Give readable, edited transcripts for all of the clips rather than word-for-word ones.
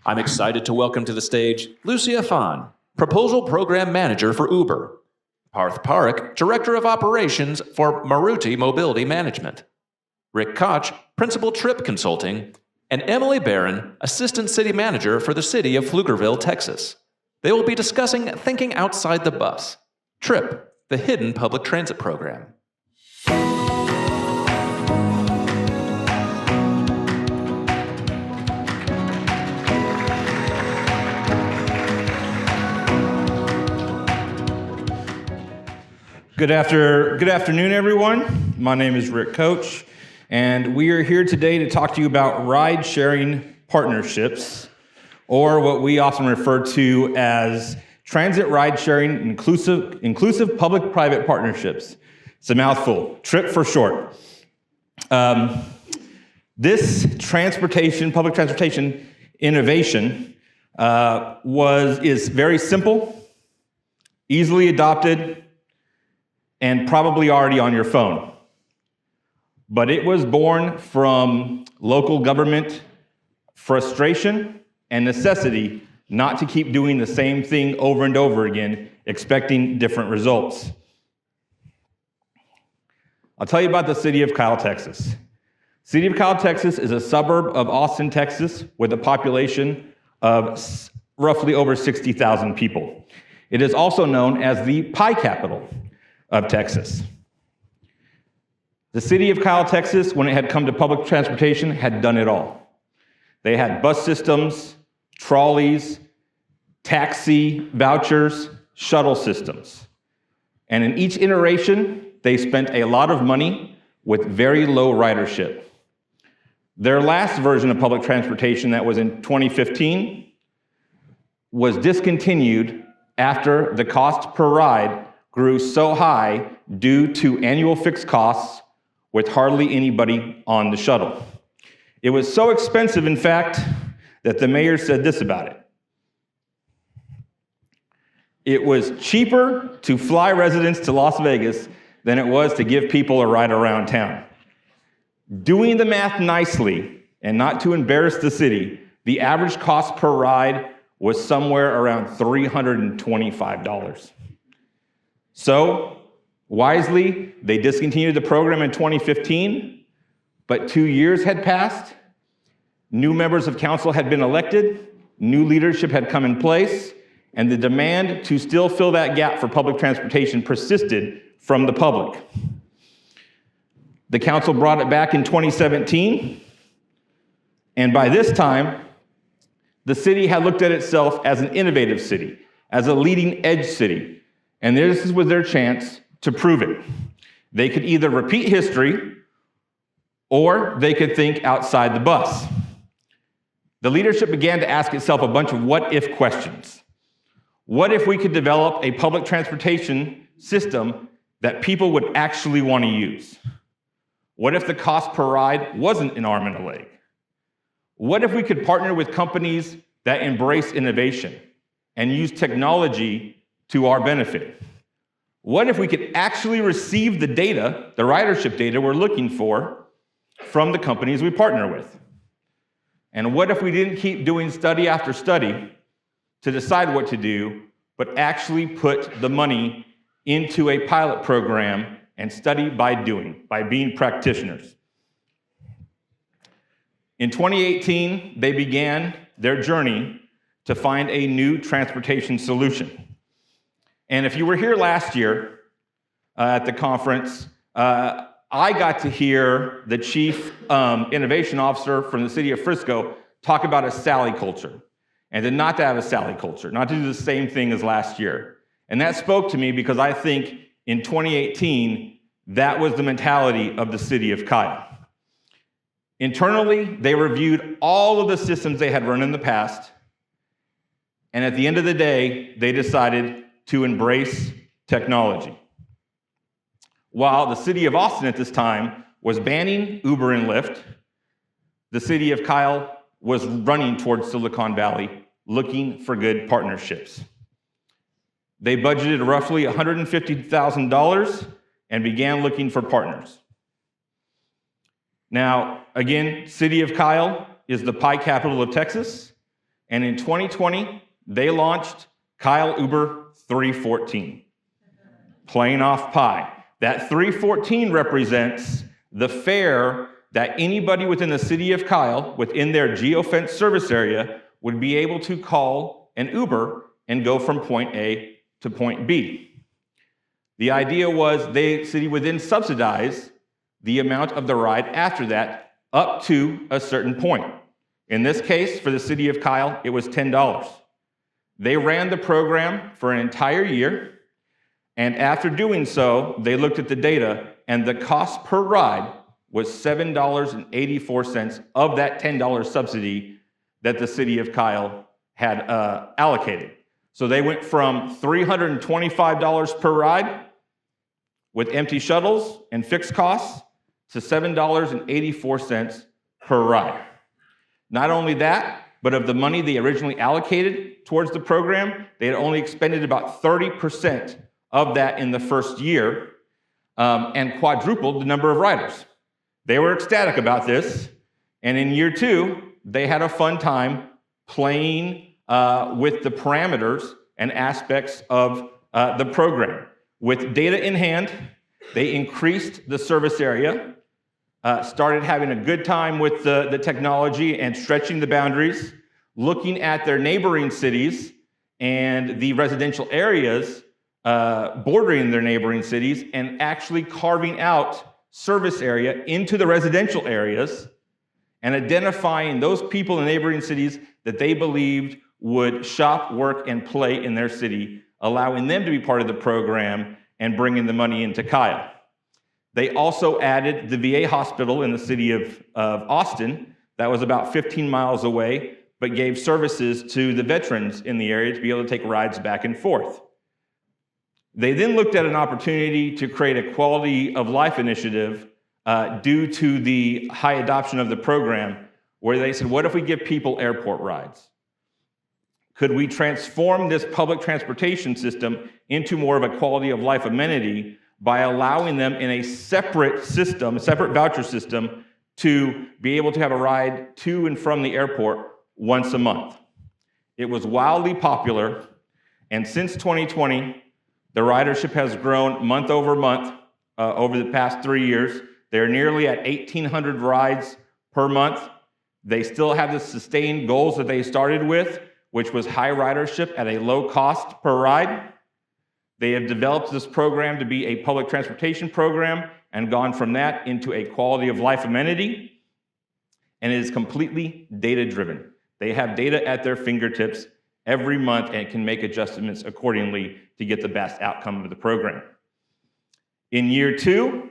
I'm excited to welcome to the stage Lucia Fan, Proposal Program Manager for Uber, Parth Parekh, Director of Operations for Maruti Mobility Management, Rick Koch, Principal Trippp Consulting, and Emily Barron, Assistant City Manager for the City of Pflugerville, Texas. They will be discussing Thinking Outside the Bus, Trippp, the hidden public transit program. Good afternoon, everyone. My name is Rick Koch, and we are here today to talk to you about ride-sharing partnerships, or what we often refer to as transit ride-sharing inclusive public-private partnerships. It's a mouthful, TRIPP for short. This public transportation innovation is very simple, easily adopted, and probably already on your phone. But it was born from local government frustration and necessity not to keep doing the same thing over and over again, expecting different results. I'll tell you about the city of Kyle, Texas. City of Kyle, Texas is a suburb of Austin, Texas, with a population of roughly over 60,000 people. It is also known as the pie capital of Texas. The city of Kyle, Texas, when it had come to public transportation, had done it all. They had bus systems, trolleys, taxi vouchers, shuttle systems. And in each iteration, they spent a lot of money with very low ridership. Their last version of public transportation, that was in 2015, was discontinued after the cost per ride grew so high due to annual fixed costs with hardly anybody on the shuttle. It was so expensive, in fact, that the mayor said this about it. It was cheaper to fly residents to Las Vegas than it was to give people a ride around town. Doing the math nicely, and not to embarrass the city, the average cost per ride was somewhere around $325. So, wisely, they discontinued the program in 2015, but 2 years had passed, new members of council had been elected, new leadership had come in place, and the demand to still fill that gap for public transportation persisted from the public. The council brought it back in 2017, and by this time, the city had looked at itself as an innovative city, as a leading edge city, and this was their chance to prove it. They could either repeat history, or they could think outside the bus. The leadership began to ask itself a bunch of what-if questions. What if we could develop a public transportation system that people would actually want to use? What if the cost per ride wasn't an arm and a leg? What if we could partner with companies that embrace innovation and use technology to our benefit? What if we could actually receive the data, the ridership data we're looking for, from the companies we partner with? And what if we didn't keep doing study after study to decide what to do, but actually put the money into a pilot program and study by doing, by being practitioners? In 2018, they began their journey to find a new transportation solution. And if you were here last year at the conference, I got to hear the chief innovation officer from the city of Frisco talk about a Sally culture, and then not to have a Sally culture, not to do the same thing as last year. And that spoke to me because I think in 2018, that was the mentality of the city of Kyle. Internally, they reviewed all of the systems they had run in the past, and at the end of the day, they decided to embrace technology. While the city of Austin at this time was banning Uber and Lyft, the city of Kyle was running towards Silicon Valley, looking for good partnerships. They budgeted roughly $150,000 and began looking for partners. Now, again, city of Kyle is the pie capital of Texas. And in 2020, they launched Kyle Uber 314. Plain off pie. That 314 represents the fare that anybody within the city of Kyle, within their geofence service area, would be able to call an Uber and go from point A to point B. The idea was the city would then subsidize the amount of the ride after that up to a certain point. In this case, for the city of Kyle, it was $10. They ran the program for an entire year, and after doing so, they looked at the data, and the cost per ride was $7.84 of that $10 subsidy that the city of Kyle had allocated. So they went from $325 per ride with empty shuttles and fixed costs to $7.84 per ride. Not only that, but of the money they originally allocated towards the program, they had only expended about 30% of that in the first year and quadrupled the number of riders. They were ecstatic about this, and in year 2, they had a fun time playing with the parameters and aspects of the program. With data in hand, they increased the service area, started having a good time with the technology and stretching the boundaries, looking at their neighboring cities and the residential areas bordering their neighboring cities, and actually carving out service area into the residential areas and identifying those people in neighboring cities that they believed would shop, work, and play in their city, allowing them to be part of the program and bringing the money into Kyle. They also added the VA hospital in the city of Austin that was about 15 miles away, but gave services to the veterans in the area to be able to take rides back and forth. They then looked at an opportunity to create a quality of life initiative due to the high adoption of the program, where they said, what if we give people airport rides? Could we transform this public transportation system into more of a quality of life amenity by allowing them in a separate system, a separate voucher system, to be able to have a ride to and from the airport once a month? It was wildly popular, and since 2020, the ridership has grown month over month over the past 3 years. They're nearly at 1,800 rides per month. They still have the sustained goals that they started with, which was high ridership at a low cost per ride. They have developed this program to be a public transportation program and gone from that into a quality of life amenity, and it is completely data-driven. They have data at their fingertips every month and can make adjustments accordingly to get the best outcome of the program. In year 2,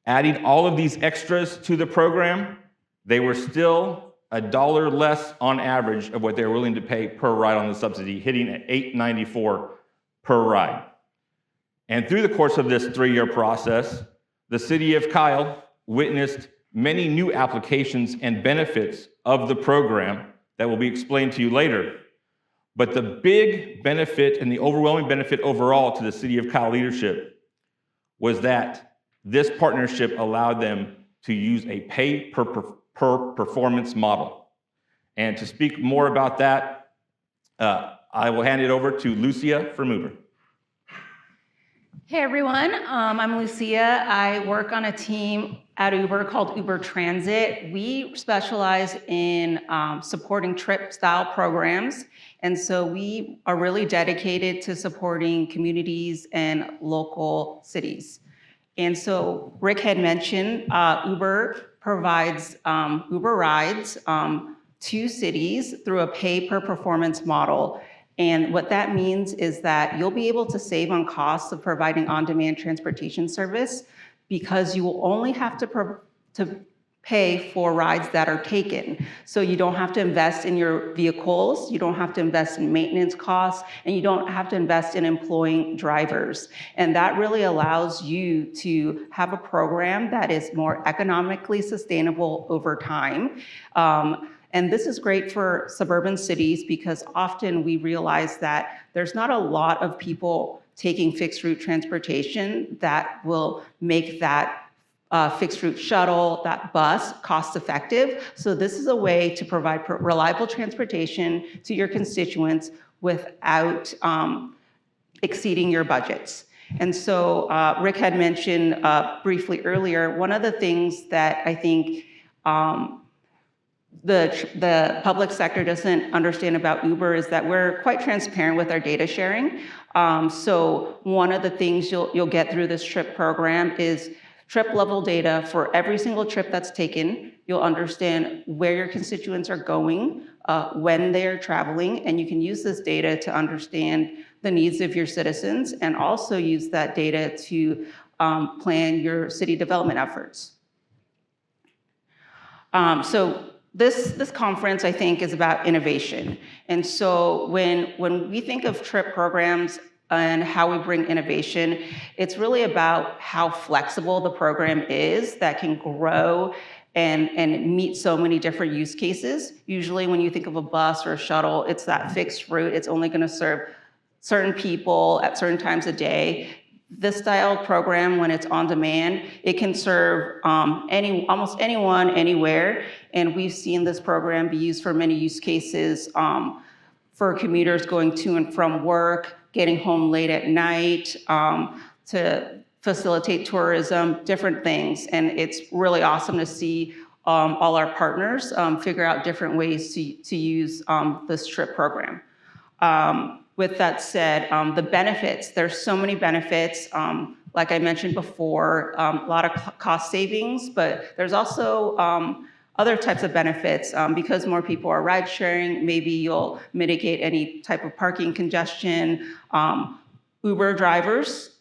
adding all of these extras to the program, they were still $1 less on average of what they were willing to pay per ride on the subsidy, hitting at $8.94 per ride. And through the course of this 3-year process, the city of Kyle witnessed many new applications and benefits of the program that will be explained to you later. But the big benefit and the overwhelming benefit overall to the city of Kyle leadership was that this partnership allowed them to use a pay per performance model. And to speak more about that, I will hand it over to Lucia from Uber. Hey everyone, I'm Lucia. I work on a team at Uber called Uber Transit. We specialize in supporting Trippp-style programs, and so we are really dedicated to supporting communities and local cities. And so Rick had mentioned Uber provides Uber rides to cities through a pay-per-performance model. And what that means is that you'll be able to save on costs of providing on-demand transportation service, because you will only have to pay for rides that are taken. So you don't have to invest in your vehicles, you don't have to invest in maintenance costs, and you don't have to invest in employing drivers. And that really allows you to have a program that is more economically sustainable over time. And this is great for suburban cities, because often we realize that there's not a lot of people taking fixed route transportation that will make that fixed route shuttle, that bus, cost effective. So this is a way to provide reliable transportation to your constituents without exceeding your budgets. And so Rick had mentioned briefly earlier, one of the things that I think the public sector doesn't understand about Uber is that we're quite transparent with our data sharing. So one of the things you'll get through this Trippp program is trip level data for every single trip that's taken. You'll understand where your constituents are going, when they're traveling, and you can use this data to understand the needs of your citizens and also use that data to plan your city development efforts. So this conference, I think, is about innovation. And so when we think of Trippp programs and how we bring innovation, it's really about how flexible the program is that can grow and meet so many different use cases. Usually when you think of a bus or a shuttle, it's that fixed route. It's only gonna serve certain people at certain times a day. This style program, when it's on demand, it can serve almost anyone, anywhere. And we've seen this program be used for many use cases for commuters going to and from work, getting home late at night, to facilitate tourism, different things. And it's really awesome to see all our partners figure out different ways to use this Trippp program. With that said, the benefits, there's so many benefits. Like I mentioned before, a lot of cost savings, but there's also other types of benefits. Because more people are ride sharing, maybe you'll mitigate any type of parking congestion. Uber drivers,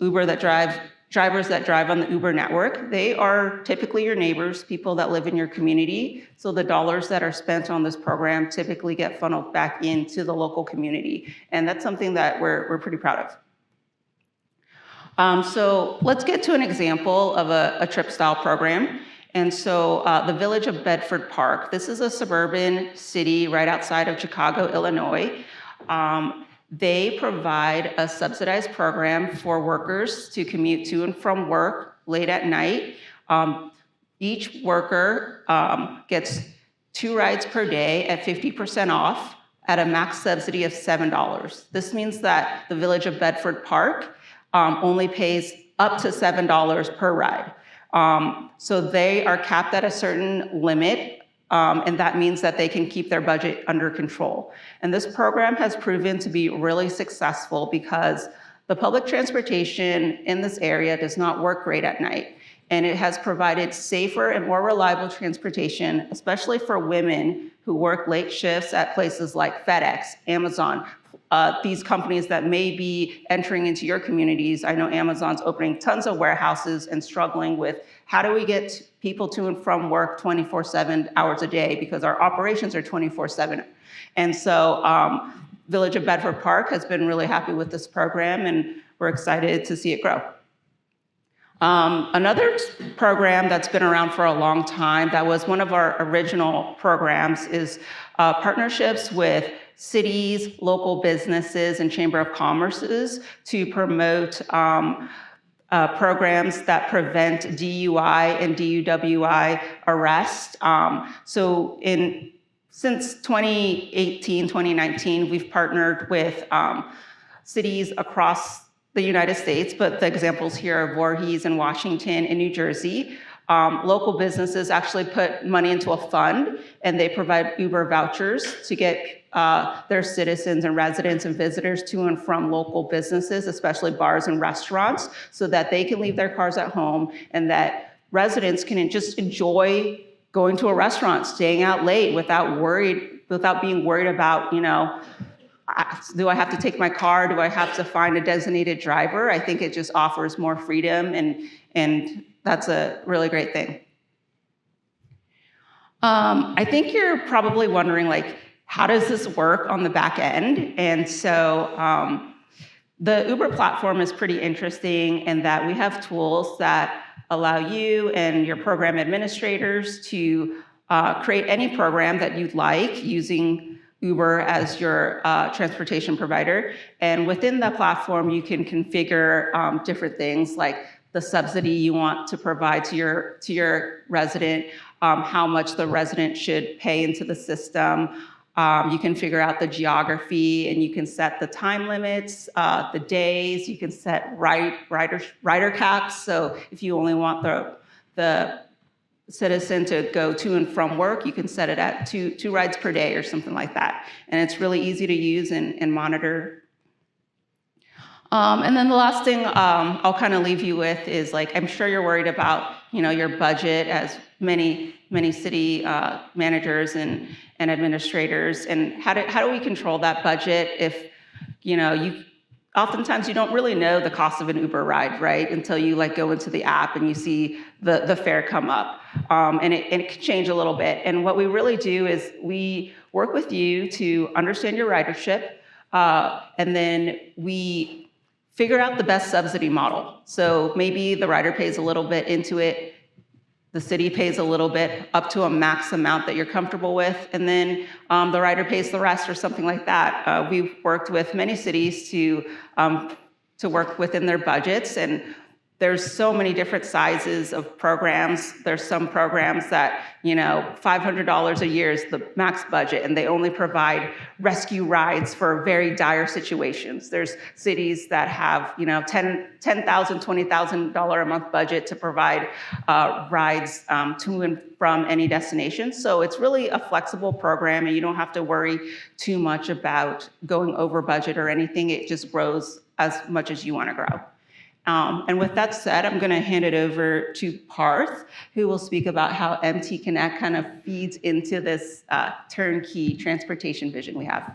drivers that drive on the Uber network, they are typically your neighbors, people that live in your community. So the dollars that are spent on this program typically get funneled back into the local community. And that's something that we're pretty proud of. So let's get to an example of a Trippp style program. And so the village of Bedford Park, this is a suburban city right outside of Chicago, Illinois. They provide a subsidized program for workers to commute to and from work late at night. Each worker gets 2 rides per day at 50% off at a max subsidy of $7. This means that the village of Bedford Park only pays up to $7 per ride. So they are capped at a certain limit. And that means that they can keep their budget under control. And this program has proven to be really successful because the public transportation in this area does not work great at night. And it has provided safer and more reliable transportation, especially for women who work late shifts at places like FedEx, Amazon, these companies that may be entering into your communities. I know Amazon's opening tons of warehouses and struggling with how do we get people to and from work 24/7 hours a day, because our operations are 24/7. And so Village of Bedford Park has been really happy with this program, and we're excited to see it grow. Another program that's been around for a long time, that was one of our original programs, is partnerships with cities, local businesses, and Chamber of Commerce's to promote programs that prevent DUI and DUWI arrest. Since 2018, 2019, we've partnered with cities across the United States, but the examples here are Voorhees in Washington and New Jersey. Local businesses actually put money into a fund, and they provide Uber vouchers to get their citizens and residents and visitors to and from local businesses, especially bars and restaurants, so that they can leave their cars at home and that residents can just enjoy going to a restaurant, staying out late without being worried about, do I have to take my car? Do I have to find a designated driver? I think it just offers more freedom, and that's a really great thing. I think you're probably wondering, how does this work on the back end? And so the Uber platform is pretty interesting in that we have tools that allow you and your program administrators to create any program that you'd like using Uber as your transportation provider. And within the platform, you can configure different things like the subsidy you want to provide to your resident, how much the resident should pay into the system. You can figure out the geography, and you can set the time limits, the days. You can set rider caps. So if you only want the citizen to go to and from work, you can set it at two rides per day or something like that. And it's really easy to use and monitor. And then the last thing I'll kind of leave you with is, like, I'm sure you're worried about, your budget, as many city managers and administrators, and how do we control that budget if, oftentimes you don't really know the cost of an Uber ride, right? Until you go into the app and you see the fare come up. And it can change a little bit. And what we really do is we work with you to understand your ridership, and then we figure out the best subsidy model. So maybe the rider pays a little bit into it, the city pays a little bit up to a max amount that you're comfortable with, and then the rider pays the rest or something like that. We've worked with many cities to work within their budgets, and there's so many different sizes of programs. There's some programs that, $500 a year is the max budget, and they only provide rescue rides for very dire situations. There's cities that have, $10,000, $20,000 a month budget to provide rides to and from any destination. So it's really a flexible program, and you don't have to worry too much about going over budget or anything. It just grows as much as you want to grow. And with that said, I'm going to hand it over to Parth, who will speak about how MT Connect kind of feeds into this turnkey transportation vision we have.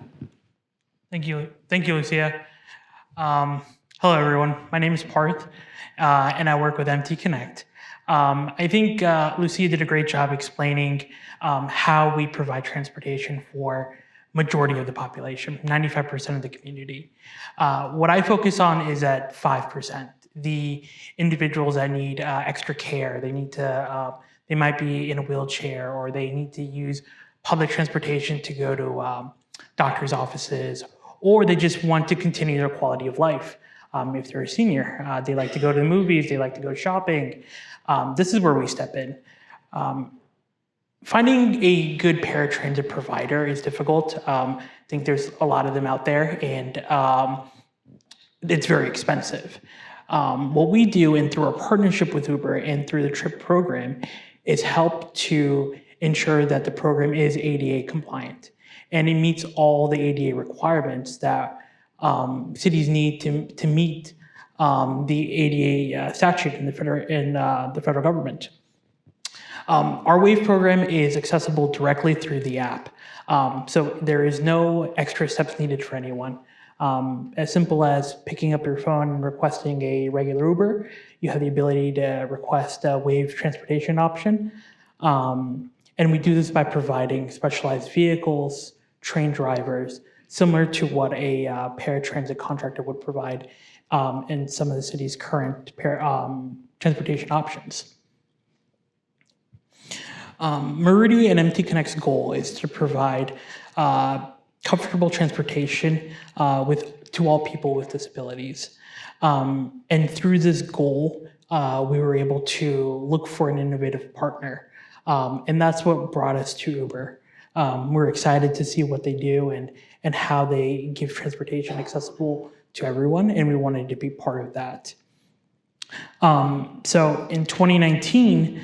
Thank you, Lucia. Hello, everyone. My name is Parth, and I work with MT Connect. I think Lucia did a great job explaining how we provide transportation for majority of the population, 95% of the community. What I focus on is at 5%. The individuals that need extra care, they might be in a wheelchair, or they need to use public transportation to go to doctor's offices, or they just want to continue their quality of life. If they're a senior, they like to go to the movies, they like to go shopping. This is where we step in. Finding a good paratransit provider is difficult. I think there's a lot of them out there, and it's very expensive. What we do, and through our partnership with Uber and through the Trippp program, is help to ensure that the program is ADA compliant, and it meets all the ADA requirements that cities need to meet the ADA statute in the federal government. Our WAVE program is accessible directly through the app. So there is no extra steps needed for anyone. As simple as picking up your phone and requesting a regular Uber, you have the ability to request a WAVE transportation option. And we do this by providing specialized vehicles, trained drivers, similar to what a paratransit contractor would provide in some of the city's current transportation options. Maruti and MT Connect's goal is to provide comfortable transportation to all people with disabilities. And through this goal, we were able to look for an innovative partner. And that's what brought us to Uber. We're excited to see what they do and how they give transportation accessible to everyone, and we wanted to be part of that. So in 2019,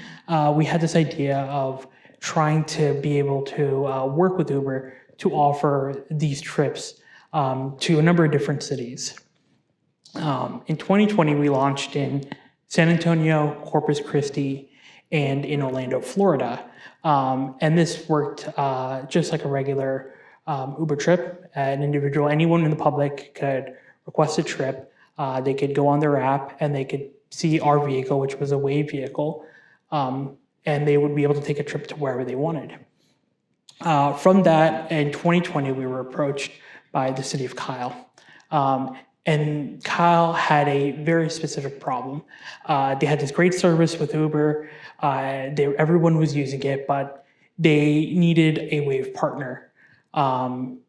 we had this idea of trying to be able to work with Uber to offer these trips to a number of different cities. In 2020, we launched in San Antonio, Corpus Christi, and in Orlando, Florida. And this worked just like a regular Uber trip. An individual, anyone in the public could request a trip. They could go on their app and they could see our vehicle, which was a WAVE vehicle, and they would be able to take a trip to wherever they wanted. From that, in 2020, we were approached by the city of Kyle. And Kyle had a very specific problem. They had this great service with Uber. Everyone was using it, but they needed a WAVE partner. And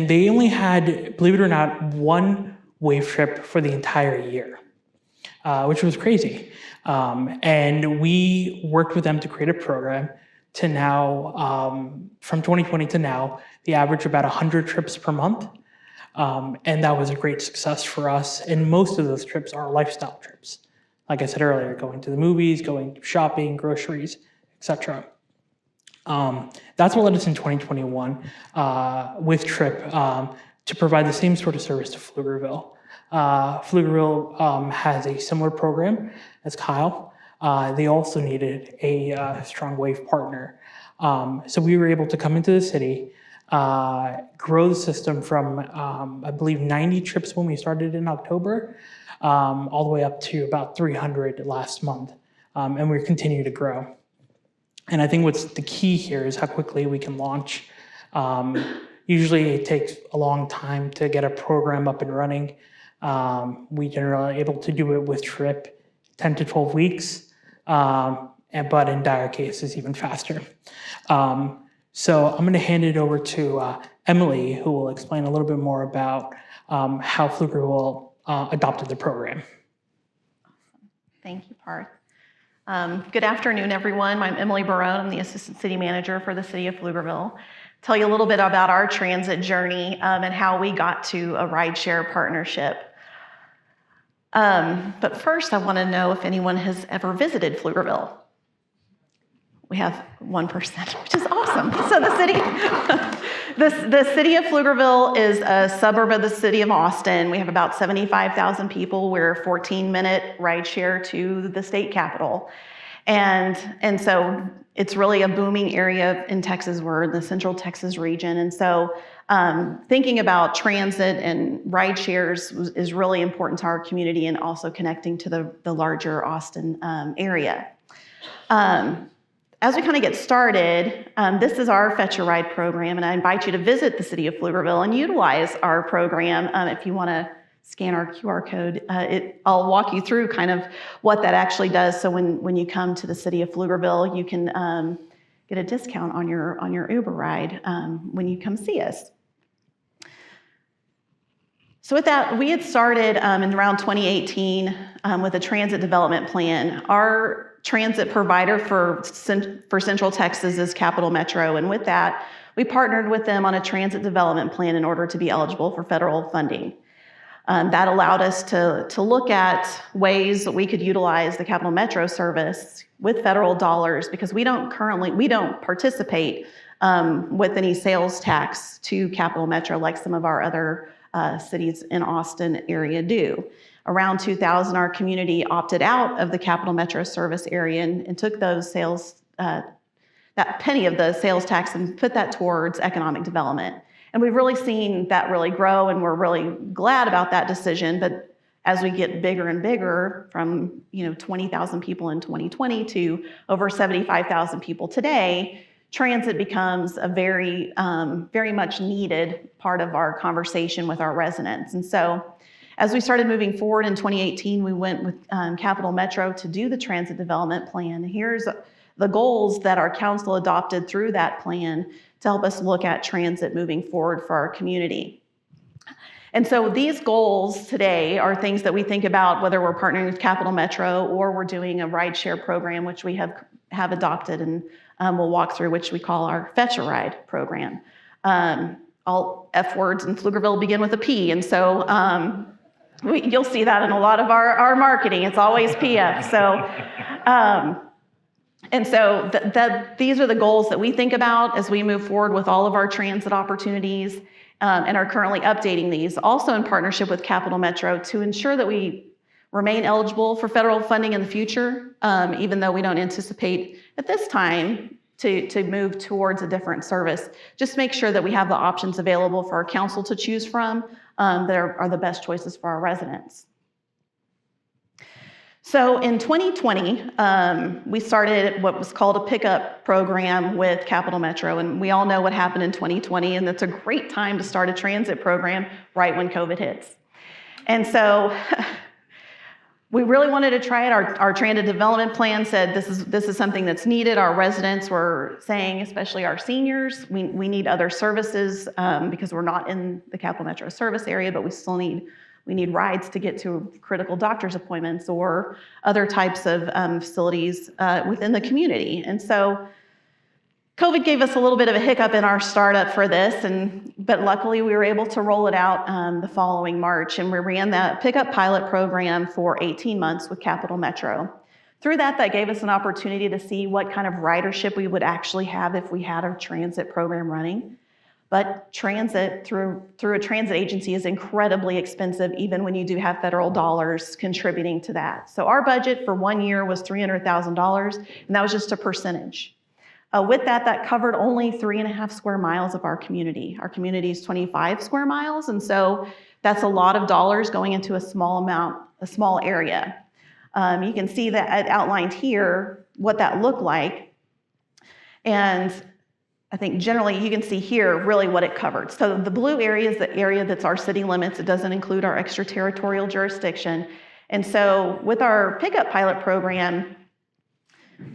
they only had, believe it or not, one WAVE trip for the entire year. which was crazy. And we worked with them to create a program to now, from 2020 to now, the average about 100 trips per month. And that was a great success for us. And most of those trips are lifestyle trips. Like I said earlier, going to the movies, going shopping, groceries, etc. That's what led us in 2021 with Trippp to provide the same sort of service to Pflugerville. Pflugerville has a similar program as Kyle. They also needed a strong wave partner. So we were able to come into the city, grow the system from, I believe, 90 trips when we started in October, all the way up to about 300 last month. And we continue to grow. And I think what's the key here is how quickly we can launch. Usually it takes a long time to get a program up and running. We generally are able to do it with Trippp 10 to 12 weeks, but in dire cases, even faster. So I'm going to hand it over to Emily, who will explain a little bit more about how Pflugerville adopted the program. Thank you, Parth. Good afternoon, everyone. I'm Emily Barone. I'm the Assistant City Manager for the City of Pflugerville. Tell you a little bit about our transit journey and how we got to a rideshare partnership. But first, I want to know if anyone has ever visited Pflugerville. We have 1%, which is awesome. So the city, the city of Pflugerville is a suburb of the city of Austin. We have about 75,000 people. We're a 14-minute rideshare to the state capital. And so it's really a booming area in Texas. We're in the Central Texas region. And so thinking about transit and rideshares is really important to our community and also connecting to the larger Austin area. As we kind of get started, this is our Fetch a Ride program, and I invite you to visit the city of Pflugerville and utilize our program. If you want to scan our QR code, I'll walk you through kind of what that actually does. So when you come to the city of Pflugerville, you can get a discount on your Uber ride when you come see us. So with that, we had started in around 2018 with a transit development plan. Our transit provider for Central Texas is Capital Metro, and with that, we partnered with them on a transit development plan in order to be eligible for federal funding. That allowed us to look at ways that we could utilize the Capital Metro service with federal dollars, because we don't participate with any sales tax to Capital Metro like some of our other cities in Austin area do. Around 2000, our community opted out of the Capital Metro service area and took those sales, that penny of the sales tax, and put that towards economic development. And we've really seen that really grow, and we're really glad about that decision. But as we get bigger and bigger, from 20,000 people in 2020 to over 75,000 people today, transit becomes a very, very much needed part of our conversation with our residents. And so as we started moving forward in 2018, we went with Capital Metro to do the transit development plan. Here's the goals that our council adopted through that plan to help us look at transit moving forward for our community. And so these goals today are things that we think about whether we're partnering with Capital Metro or we're doing a rideshare program, which we have adopted, and we'll walk through, which we call our Fetch a Ride program. All F words in Pflugerville begin with a P, and so you'll see that in a lot of our marketing. It's always PF. These are the goals that we think about as we move forward with all of our transit opportunities, and are currently updating these, also in partnership with Capital Metro, to ensure that we remain eligible for federal funding in the future, even though we don't anticipate at this time to move towards a different service. Just make sure that we have the options available for our council to choose from that are the best choices for our residents. So in 2020, we started what was called a pickup program with Capital Metro, and we all know what happened in 2020, and that's a great time to start a transit program right when COVID hits. And so we really wanted to try it. Our transit development plan said this is something that's needed. Our residents were saying, especially our seniors, we need other services because we're not in the Capital Metro service area, but we still need We need rides to get to critical doctor's appointments or other types of facilities within the community. And so COVID gave us a little bit of a hiccup in our startup for this, but luckily we were able to roll it out the following March, and we ran that pickup pilot program for 18 months with Capital Metro. Through that gave us an opportunity to see what kind of ridership we would actually have if we had a transit program running. But transit through a transit agency is incredibly expensive, even when you do have federal dollars contributing to that. So our budget for 1 year was $300,000, and that was just a percentage. With that covered only 3.5 square miles of our community. Our community is 25 square miles, and so that's a lot of dollars going into a small area. You can see that outlined here, what that looked like. And I think generally you can see here really what it covered. So the blue area is the area that's our city limits. It doesn't include our extraterritorial jurisdiction. And so with our pickup pilot program,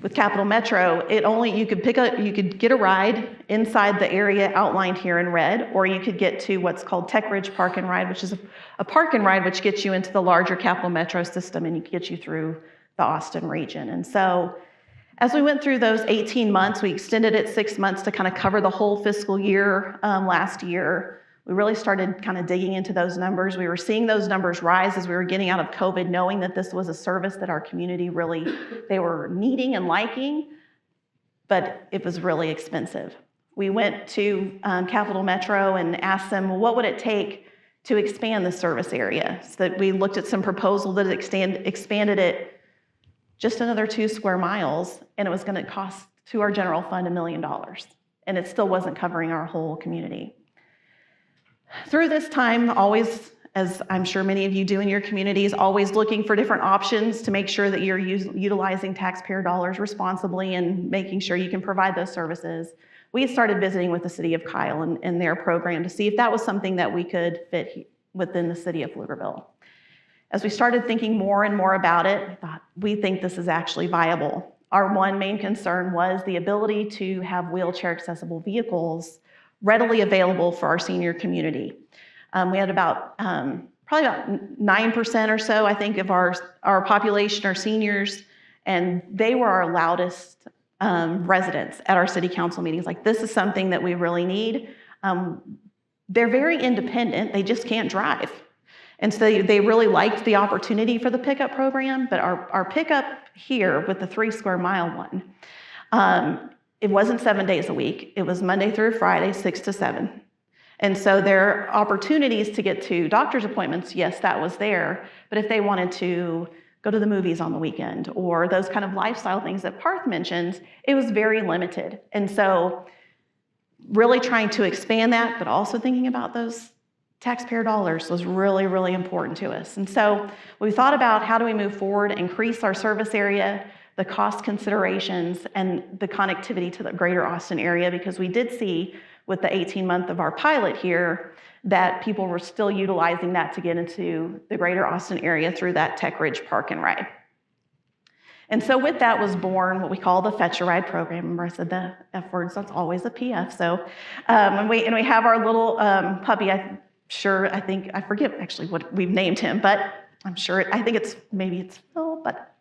with Capital Metro, you could get a ride inside the area outlined here in red, or you could get to what's called Tech Ridge Park and Ride, which is a park and ride which gets you into the larger Capital Metro system and gets you through the Austin region. And so as we went through those 18 months, we extended it 6 months to kind of cover the whole fiscal year last year. We really started kind of digging into those numbers. We were seeing those numbers rise as we were getting out of COVID, knowing that this was a service that our community they were needing and liking, but it was really expensive. We went to Capital Metro and asked them, well, what would it take to expand the service area? So that we looked at some proposal that expanded it just another 2 square miles, and it was going to cost to our general fund $1 million, and it still wasn't covering our whole community. Through this time, always, as I'm sure many of you do in your communities, always looking for different options to make sure that you're utilizing taxpayer dollars responsibly and making sure you can provide those services. We started visiting with the city of Kyle and their program to see if that was something that we could fit within the city of Pflugerville. As we started thinking more and more about it, we think this is actually viable. Our one main concern was the ability to have wheelchair accessible vehicles readily available for our senior community. We had probably about 9% or so, I think, of our population are seniors, and they were our loudest residents at our city council meetings. Like, this is something that we really need. They're very independent, they just can't drive. And so they really liked the opportunity for the pickup program, but our pickup here with the 3 square mile one, it wasn't 7 days a week. It was Monday through Friday, 6 to 7. And so there are opportunities to get to doctor's appointments. Yes, that was there. But if they wanted to go to the movies on the weekend or those kind of lifestyle things that Parth mentions, it was very limited. And so really trying to expand that, but also thinking about those taxpayer dollars was really, really important to us. And so we thought about how do we move forward, increase our service area, the cost considerations, and the connectivity to the greater Austin area, because we did see with the 18-month of our pilot here that people were still utilizing that to get into the greater Austin area through that Tech Ridge Park and Ride. And so with that was born what we call the Pfetch a Ride program. Remember I said the F words, that's always a PF. So, and we have our little puppy, I forget actually what we've named him, but I think it's Phil, but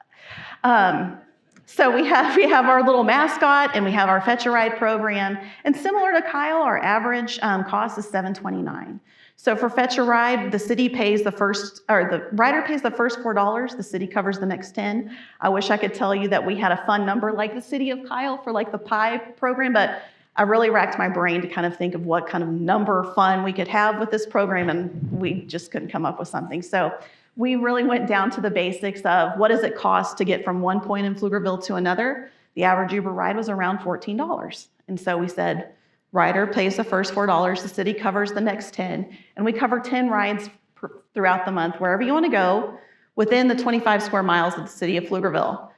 so we have our little mascot and we have our Pfetch a Ride program. And similar to Kyle, our average cost is $7.29. So for Pfetch a Ride, the city pays the rider pays the first $4, the city covers the next 10. I wish I could tell you that we had a fun number like the city of Kyle for like the PI program, but I really racked my brain to kind of think of what kind of number fun we could have with this program, and we just couldn't come up with something. So we really went down to the basics of what does it cost to get from one point in Pflugerville to another. The average Uber ride was around $14. And so we said, rider pays the first $4, the city covers the next 10, and we cover 10 rides throughout the month, wherever you want to go, within the 25 square miles of the city of Pflugerville.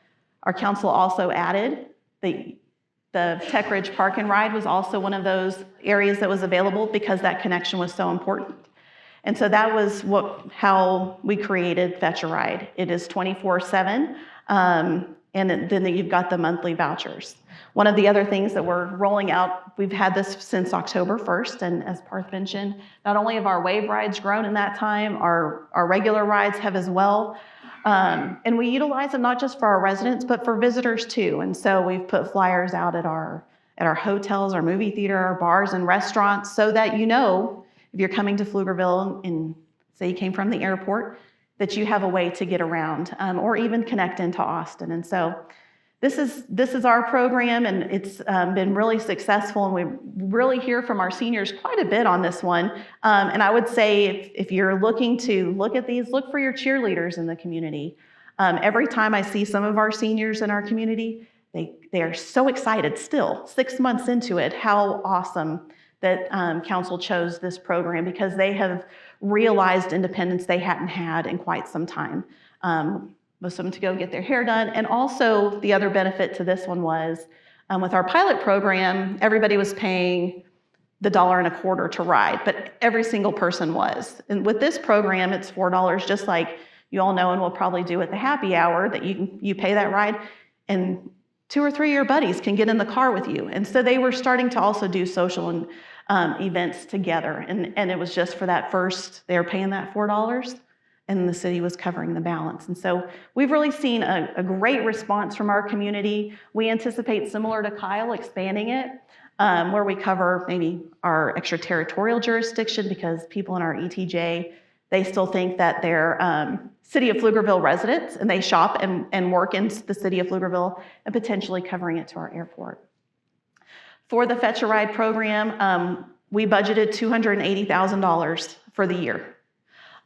Our council also added the Tech Ridge Park and Ride was also one of those areas that was available because that connection was so important. And so that was how we created Pfetch a Ride. It is 24/7, and then you've got the monthly vouchers. One of the other things that we're rolling out, we've had this since October 1st, and as Parth mentioned, not only have our wave rides grown in that time, our regular rides have as well. And we utilize them not just for our residents, but for visitors too. And so we've put flyers out at our hotels, our movie theater, our bars and restaurants, so that you know, if you're coming to Pflugerville and say you came from the airport, that you have a way to get around, or even connect into Austin. And so this is our program, and it's been really successful, and we really hear from our seniors quite a bit on this one. And I would say if you're looking to look at these, look for your cheerleaders in the community. Every time I see some of our seniors in our community, they are so excited still, 6 months into it, how awesome that council chose this program, because they have realized independence they hadn't had in quite some time. Most of them to go get their hair done. And also the other benefit to this one was with our pilot program, everybody was paying the $1.25 to ride, but every single person was. And with this program, it's $4, just like you all know, and we'll probably do at the happy hour, that you pay that ride, and 2 or 3 of your buddies can get in the car with you. And so they were starting to also do social and events together. And it was just for that first, they were paying that $4, and the city was covering the balance. And so we've really seen a great response from our community. We anticipate, similar to Kyle, expanding it, where we cover maybe our extraterritorial jurisdiction, because people in our ETJ, they still think that they're City of Pflugerville residents, and they shop and work in the City of Pflugerville, and potentially covering it to our airport. For the Fetch a Ride program, we budgeted $280,000 for the year.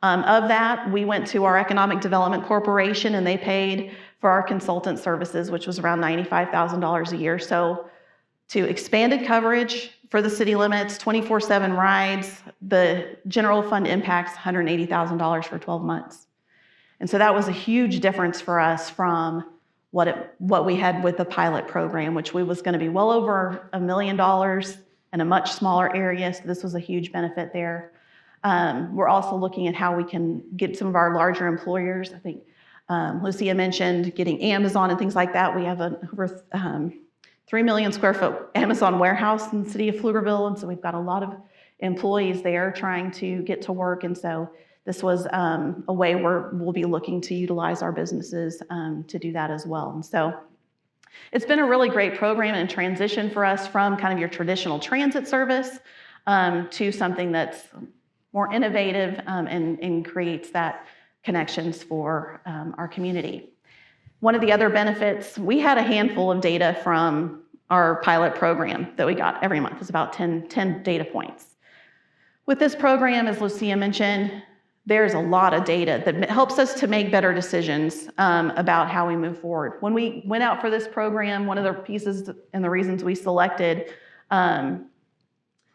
Of that, we went to our Economic Development Corporation, and they paid for our consultant services, which was around $95,000 a year. So to expanded coverage for the city limits, 24/7 rides, the general fund impacts $180,000 for 12 months. And so that was a huge difference for us from what we had with the pilot program, which was going to be well over $1 million in a much smaller area. So this was a huge benefit there. We're also looking at how we can get some of our larger employers. I think Lucia mentioned getting Amazon and things like that. We have over 3 million square foot Amazon warehouse in the city of Pflugerville, and so we've got a lot of employees there trying to get to work. And so this was a way where we'll be looking to utilize our businesses to do that as well. And so it's been a really great program and transition for us from kind of your traditional transit service to something that's more innovative and creates that connections for our community. One of the other benefits, we had a handful of data from our pilot program that we got every month. It's about 10 data points. With this program, as Lucia mentioned, there's a lot of data that helps us to make better decisions about how we move forward. When we went out for this program, one of the pieces and the reasons we selected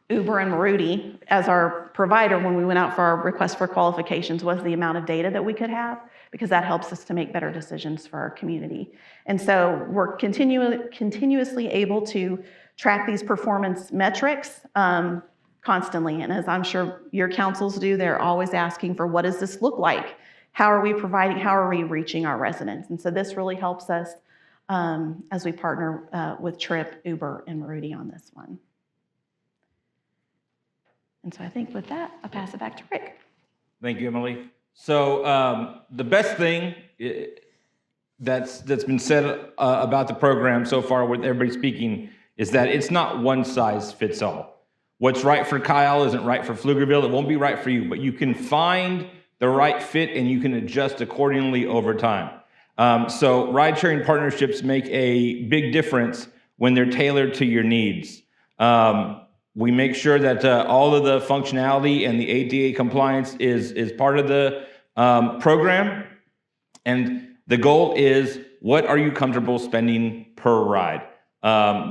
Uber and Maruti as our provider when we went out for our request for qualifications was the amount of data that we could have, because that helps us to make better decisions for our community. And so we're continuously able to track these performance metrics constantly. And as I'm sure your councils do, they're always asking for, what does this look like? How are we providing, how are we reaching our residents? And so this really helps us as we partner with Trippp, Uber, and Maruti on this one. And so I think with that, I'll pass it back to Rick. Thank you, Emily. So the best thing that's been said about the program so far with everybody speaking is that it's not one size fits all. What's right for Kyle isn't right for Pflugerville. It won't be right for you, but you can find the right fit and you can adjust accordingly over time. So ride-sharing partnerships make a big difference when they're tailored to your needs. We make sure that all of the functionality and the ADA compliance is part of the program. And the goal is, what are you comfortable spending per ride?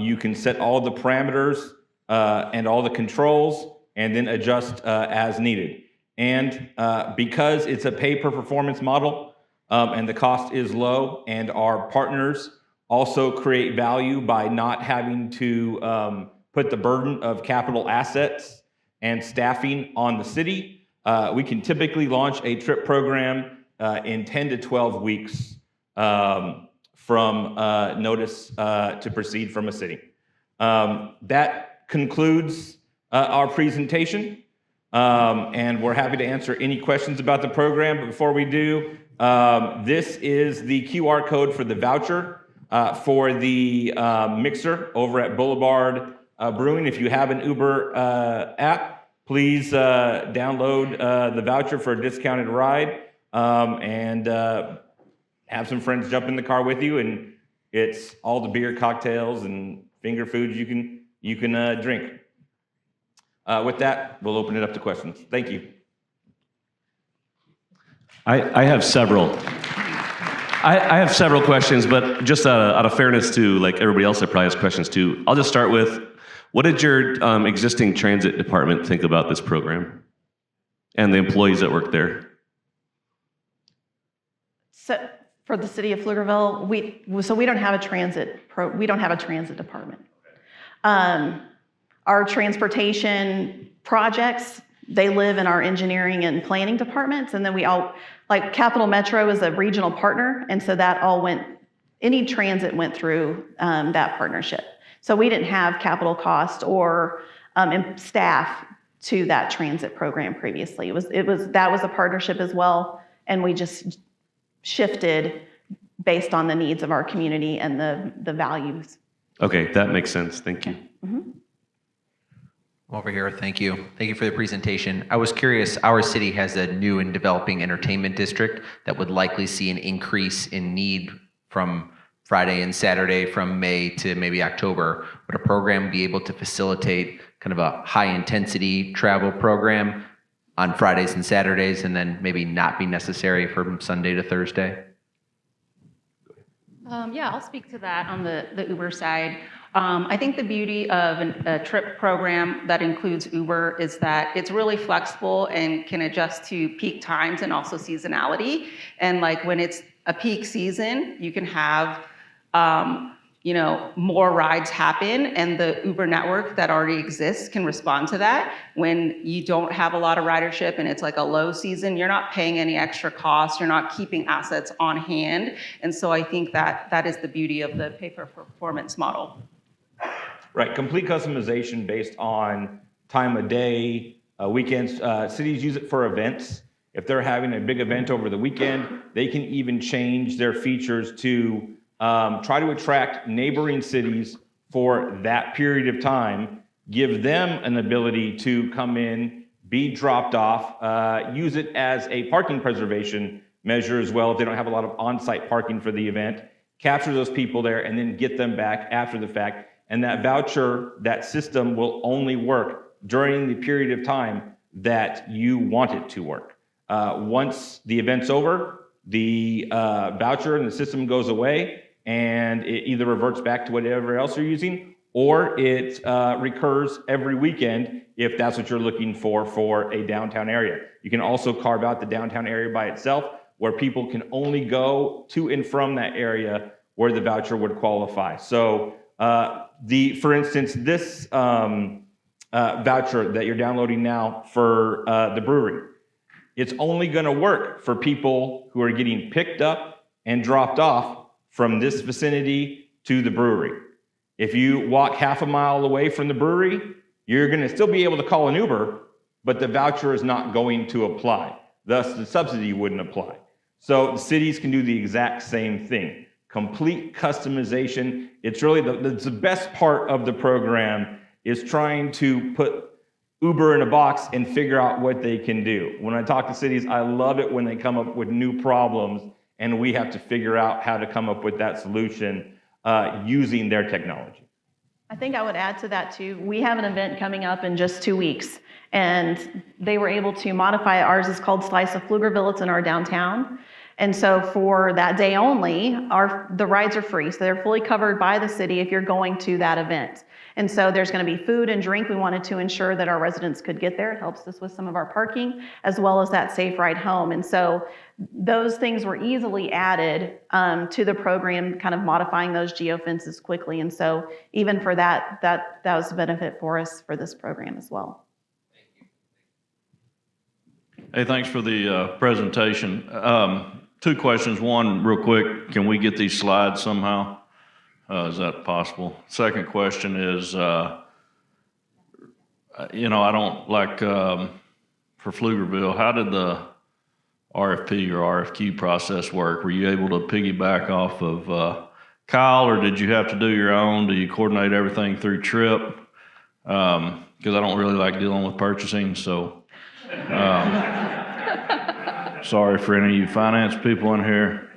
You can set all the parameters and all the controls and then adjust as needed. And because it's a pay-per-performance model and the cost is low, and our partners also create value by not having to put the burden of capital assets and staffing on the city, we can typically launch a trip program in 10 to 12 weeks from notice to proceed from a city. That concludes our presentation, and we're happy to answer any questions about the program. But before we do, this is the QR code for the voucher for the mixer over at Boulevard Brewing. If you have an Uber app, please download the voucher for a discounted ride, and have some friends jump in the car with you, and it's all the beer, cocktails, and finger foods you can drink. With that, we'll open it up to questions. Thank you. I have several. I have several questions, but just out of fairness to like everybody else that probably has questions too, I'll just start with, what did your existing transit department think about this program and the employees that work there? So for the city of Pflugerville, we don't have a transit department. Our transportation projects, they live in our engineering and planning departments, and then like Capital Metro is a regional partner, and so that all any transit went through that partnership. So we didn't have capital cost or staff to that transit program previously. That was a partnership as well, and we just shifted based on the needs of our community and the values. Okay, that makes sense. Thank you. Mm-hmm. Over here, thank you. Thank you for the presentation. I was curious, our city has a new and developing entertainment district that would likely see an increase in need from Friday and Saturday from May to maybe October. Would a program be able to facilitate kind of a high intensity travel program on Fridays and Saturdays and then maybe not be necessary from Sunday to Thursday? Yeah, I'll speak to that on the Uber side. I think the beauty of a Trippp program that includes Uber is that it's really flexible and can adjust to peak times and also seasonality. And like when it's a peak season, you can have more rides happen, and the Uber network that already exists can respond to that. When you don't have a lot of ridership and it's like a low season, you're not paying any extra costs, you're not keeping assets on hand. And so I think that is the beauty of the pay-for-performance model. Right, complete customization based on time of day, weekends. Cities use it for events. If they're having a big event over the weekend, they can even change their features to try to attract neighboring cities for that period of time, give them an ability to come in, be dropped off, use it as a parking preservation measure as well if they don't have a lot of on-site parking for the event, capture those people there, and then get them back after the fact. And that voucher, that system will only work during the period of time that you want it to work. Once the event's over, the voucher and the system goes away, and it either reverts back to whatever else you're using, or it recurs every weekend if that's what you're looking for a downtown area. You can also carve out the downtown area by itself, where people can only go to and from that area where the voucher would qualify. So for instance, this voucher that you're downloading now for the brewery, it's only gonna work for people who are getting picked up and dropped off from this vicinity to the brewery. If you walk half a mile away from the brewery, you're gonna still be able to call an Uber, but the voucher is not going to apply. Thus, the subsidy wouldn't apply. So the cities can do the exact same thing. Complete customization. It's really the best part of the program is trying to put Uber in a box and figure out what they can do. When I talk to cities, I love it when they come up with new problems and we have to figure out how to come up with that solution using their technology. I think I would add to that too. We have an event coming up in just 2 weeks, and they were able to modify it. Ours is called Slice of Pflugerville. It's in our downtown. And so for that day only, the rides are free. So they're fully covered by the city if you're going to that event. And so there's going to be food and drink. We wanted to ensure that our residents could get there. It helps us with some of our parking, as well as that safe ride home. And so those things were easily added to the program, kind of modifying those geofences quickly. And so even for that was a benefit for us for this program as well. Hey, thanks for the presentation. Two questions. One, real quick, can we get these slides somehow? Is that possible? Second question is, I don't like, for Pflugerville, how did the RFP or RFQ process work? Were you able to piggyback off of Kyle, or did you have to do your own? Do you coordinate everything through Trippp? Because I don't really like dealing with purchasing, so sorry for any of you finance people in here.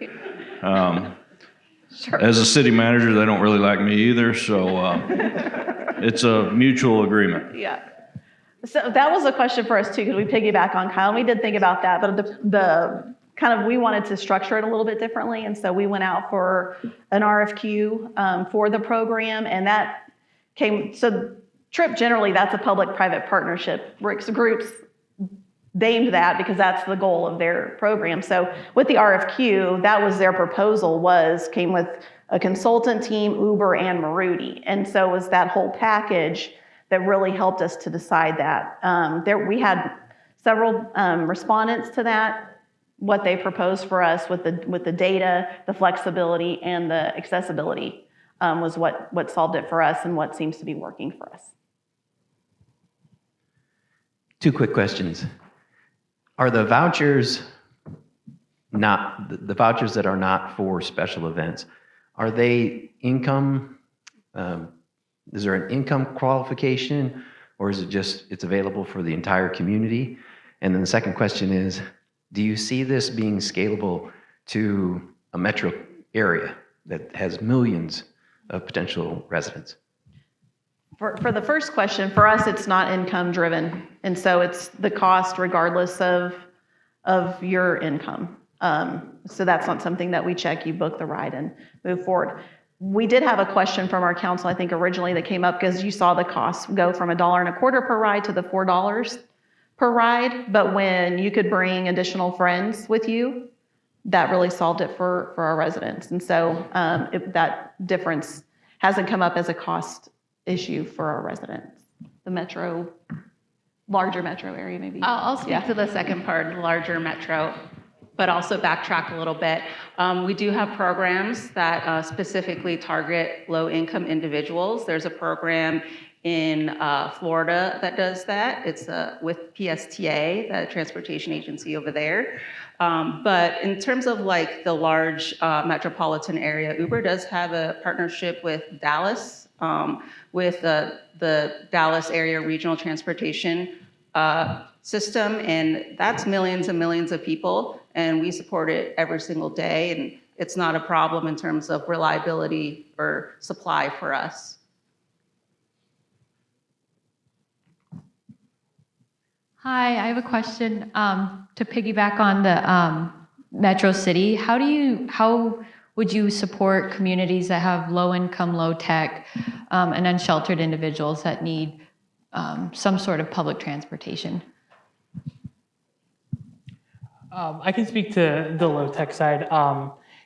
Sure. As a city manager, they don't really like me either, so it's a mutual agreement. Yeah. So that was a question for us too, because we piggyback on Kyle. We did think about that, but the kind of, we wanted to structure it a little bit differently. And so we went out for an RFQ for the program, and that came, so Trippp generally, that's a public-private partnership. Rick's groups named that because that's the goal of their program. So with the RFQ, that was their proposal, came with a consultant team, Uber, and Maruti. And so it was that whole package that really helped us to decide that. We had several respondents to that. What they proposed for us with the data, the flexibility, and the accessibility was what solved it for us and what seems to be working for us. Two quick questions. Are the vouchers the vouchers that are not for special events, are they income, is there an income qualification, or is it just, it's available for the entire community? And then the second question is, do you see this being scalable to a metro area that has millions of potential residents? For the first question, for us, it's not income driven. And so it's the cost regardless of your income. So that's not something that we check. You book the ride and move forward. We did have a question from our council, I think originally, that came up because you saw the costs go from $1.25 per ride to the $4 per ride. But when you could bring additional friends with you, that really solved it for our residents. And so that difference hasn't come up as a cost issue for our residents. The larger metro area maybe. I'll speak to the second part, the larger metro, but also backtrack a little bit. We do have programs that specifically target low-income individuals. There's a program in Florida that does that. It's with PSTA, the transportation agency over there. But in terms of like the large metropolitan area, Uber does have a partnership with Dallas, with the Dallas area regional transportation system, and that's millions and millions of people, and we support it every single day, and it's not a problem in terms of reliability or supply for us. Hi, I have a question to piggyback on the Metro City. How would you support communities that have low income, low tech, and unsheltered individuals that need some sort of public transportation? I can speak to the low tech side.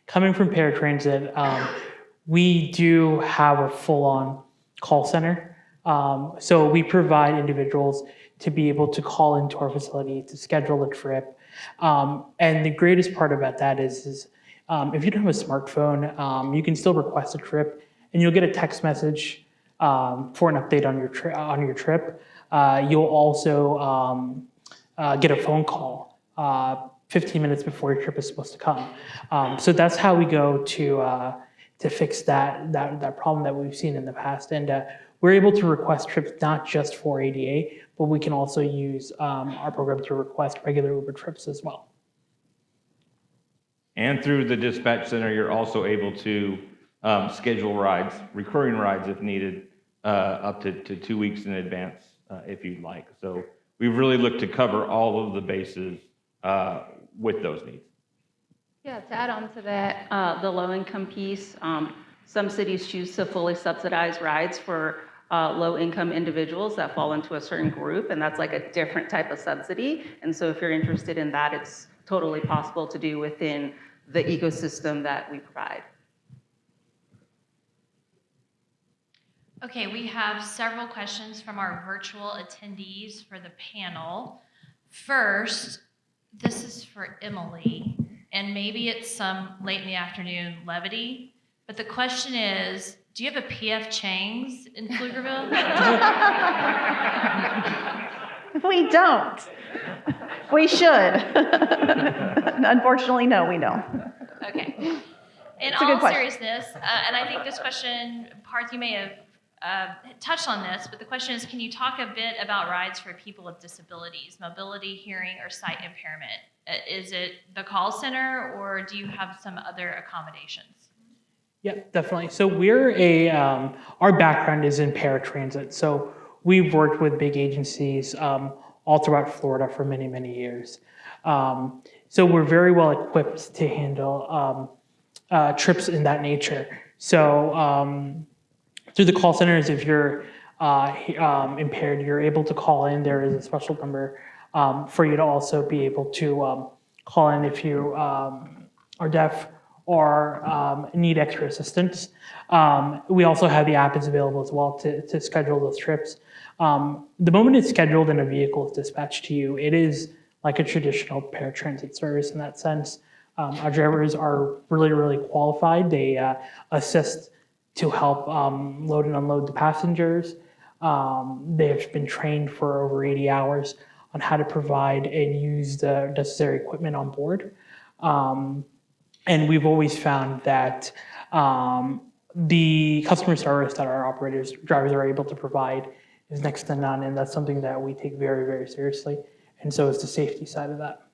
Coming from paratransit, we do have a full-on call center. So we provide individuals to be able to call into our facility to schedule a trip. And the greatest part about that is if you don't have a smartphone, you can still request a trip, and you'll get a text message for an update on your trip. You'll also get a phone call 15 minutes before your trip is supposed to come. So that's how we go to fix that problem that we've seen in the past. And we're able to request trips not just for ADA, but we can also use our program to request regular Uber trips as well. And through the dispatch center, you're also able to schedule rides, recurring rides if needed, up to 2 weeks in advance if you'd like. So we've really looked to cover all of the bases with those needs. Yeah, to add on to that, the low-income piece, some cities choose to fully subsidize rides for low-income individuals that fall into a certain group, and that's like a different type of subsidy. And so if you're interested in that, it's totally possible to do within the ecosystem that we provide. Okay, we have several questions from our virtual attendees for the panel. First, this is for Emily, and maybe it's some late in the afternoon levity, but the question is, do you have a P.F. Chang's in Pflugerville? We don't. We should. Unfortunately, no, we don't. Okay. In It's a good all question. seriousness, and I think this question, Parth, you may have touched on this, but the question is, can you talk a bit about rides for people with disabilities, mobility, hearing, or sight impairment? Is it the call center, or do you have some other accommodations? Yeah, definitely. So we're our background is in paratransit. So we've worked with big agencies all throughout Florida for many, many years. So we're very well equipped to handle trips in that nature. So through the call centers, if you're impaired, you're able to call in. There is a special number for you to also be able to call in if you are deaf or need extra assistance. We also have the app is available as well to schedule those trips. The moment it's scheduled and a vehicle is dispatched to you, it is like a traditional paratransit service in that sense. Our drivers are really, really qualified. They assist to help load and unload the passengers. They have been trained for over 80 hours on how to provide and use the necessary equipment on board. And we've always found that the customer service that our drivers are able to provide is next to none, and that's something that we take very, very seriously. And so is the safety side of that.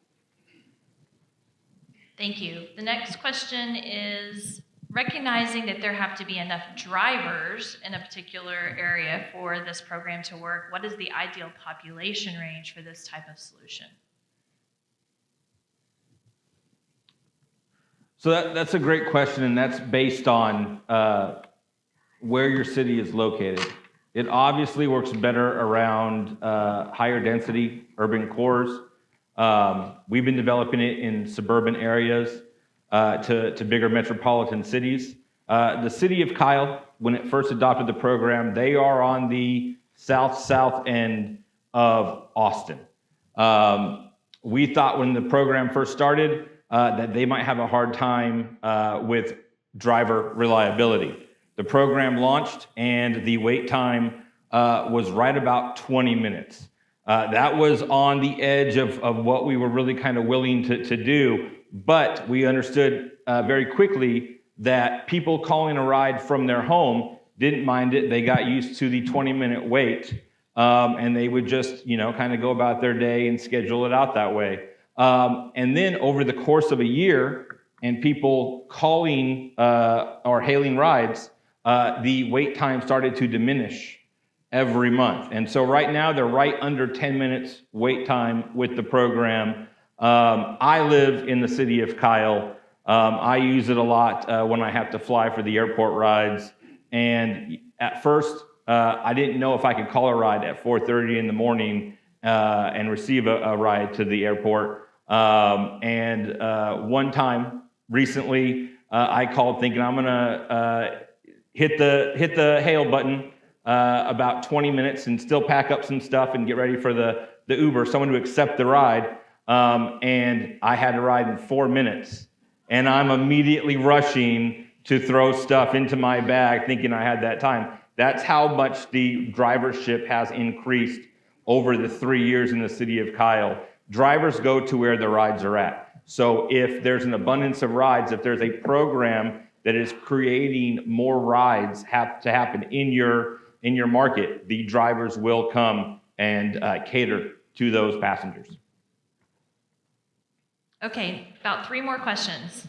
Thank you. The next question is, recognizing that there have to be enough drivers in a particular area for this program to work, what is the ideal population range for this type of solution? So that's a great question, and that's based on where your city is located. It obviously works better around higher density urban cores. We've been developing it in suburban areas to bigger metropolitan cities. The city of Kyle, when it first adopted the program, they are on the south end of Austin. We thought when the program first started that they might have a hard time with driver reliability. The program launched and the wait time was right about 20 minutes. That was on the edge of what we were really kind of willing to do, but we understood very quickly that people calling a ride from their home didn't mind it. They got used to the 20-minute wait, and they would just, kind of go about their day and schedule it out that way. And then over the course of a year, and people calling or hailing rides, the wait time started to diminish every month. And so right now they're right under 10 minutes wait time with the program. I live in the city of Kyle. I use it a lot when I have to fly for the airport rides. And at first, I didn't know if I could call a ride at 4:30 in the morning and receive a ride to the airport. One time recently, I called thinking I'm gonna hit the hail button about 20 minutes and still pack up some stuff and get ready for the Uber, someone to accept the ride. And I had to ride in 4 minutes. And I'm immediately rushing to throw stuff into my bag thinking I had that time. That's how much the drivership has increased over the 3 years in the city of Kyle. Drivers go to where the rides are at. So if there's an abundance of rides, if there's a program that is creating more rides have to happen in your market, the drivers will come and cater to those passengers. Okay, about 3 more questions.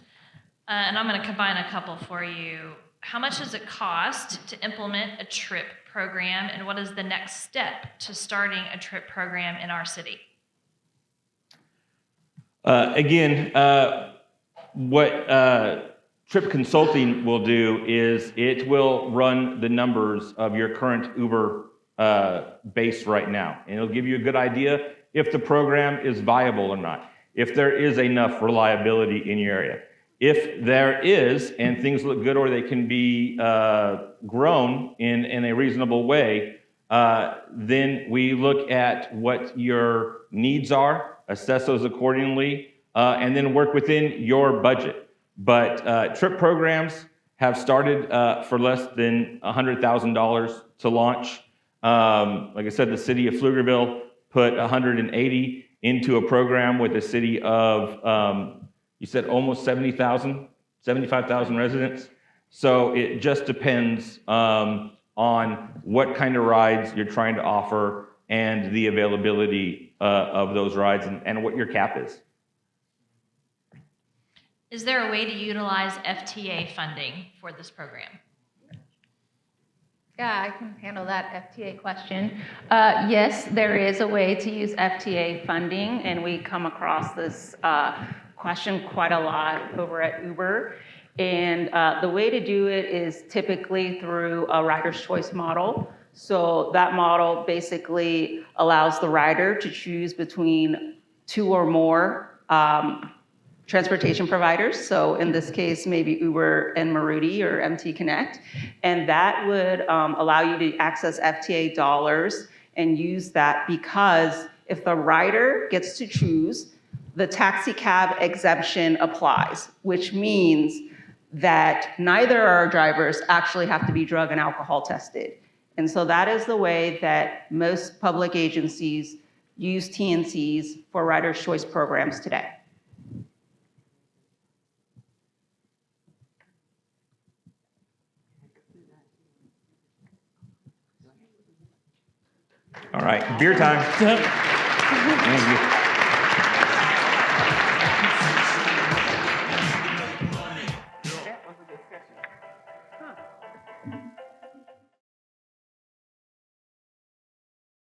And I'm going to combine a couple for you. How much does it cost to implement a Trippp program, and what is the next step to starting a Trippp program in our city? What Trippp Consulting will do is it will run the numbers of your current Uber base right now. And it'll give you a good idea if the program is viable or not, if there is enough reliability in your area. If there is, and things look good or they can be grown in a reasonable way, then we look at what your needs are, assess those accordingly, and then work within your budget. But Trippp programs have started for less than $100,000 to launch. Like I said, the city of Pflugerville put 180 into a program with a city of, you said almost 75,000 residents. So it just depends on what kind of rides you're trying to offer and the availability of those rides and what your cap is. Is there a way to utilize FTA funding for this program? Yeah, I can handle that FTA question. Yes, there is a way to use FTA funding, and we come across this question quite a lot over at Uber. And the way to do it is typically through a rider's choice model. So that model basically allows the rider to choose between 2 or more transportation providers. So in this case, maybe Uber and Maruti or MT Connect. And that would allow you to access FTA dollars and use that, because if the rider gets to choose, the taxi cab exemption applies, which means that neither our drivers actually have to be drug and alcohol tested. And so that is the way that most public agencies use TNCs for rider's choice programs today. All right, beer time. Thank you.